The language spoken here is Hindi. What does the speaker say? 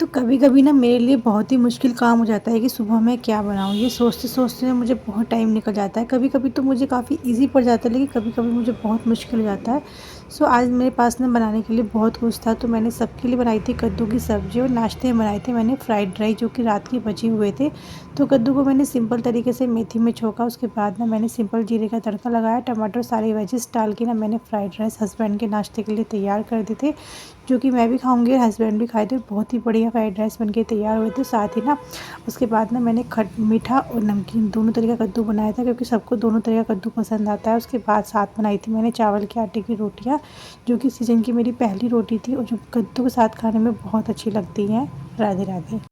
कभी कभी ना मेरे लिए बहुत ही मुश्किल काम हो जाता है कि सुबह मैं क्या बनाऊँ। ये सोचते सोचते मुझे बहुत टाइम निकल जाता है। कभी कभी तो मुझे काफ़ी इजी पड़ जाता है, लेकिन कभी कभी मुझे बहुत मुश्किल हो जाता है। आज मेरे पास ना बनाने के लिए बहुत कुछ था, तो मैंने सबके लिए बनाई थी कद्दू की सब्ज़ी, और नाश्ते में बनाए थे मैंने फ्राइड राइस जो कि रात के बचे हुए थे। तो कद्दू को मैंने सिंपल तरीके से मेथी में छोंका, उसके बाद ना मैंने सिंपल जीरे का तड़का लगाया, टमाटर सारी वेजिस डाल के ना मैंने फ्राइड राइस हस्बैंड के नाश्ते के लिए तैयार कर दिए थे, जो कि मैं भी खाऊंगी और हस्बैंड भी खाए थे। बहुत ही बढ़िया फ्राइड राइस बनके तैयार हुए थे। साथ ही ना उसके बाद ना मैंने मीठा और नमकीन दोनों तरह का कद्दू बनाया था, क्योंकि सबको दोनों तरह का कद्दू पसंद आता है। उसके बाद साथ बनाई थी मैंने चावल के आटे की रोटियाँ, जो कि सीजन की मेरी पहली रोटी थी और जो कद्दू के साथ खाने में बहुत अच्छी लगती हैं। राधे राधे।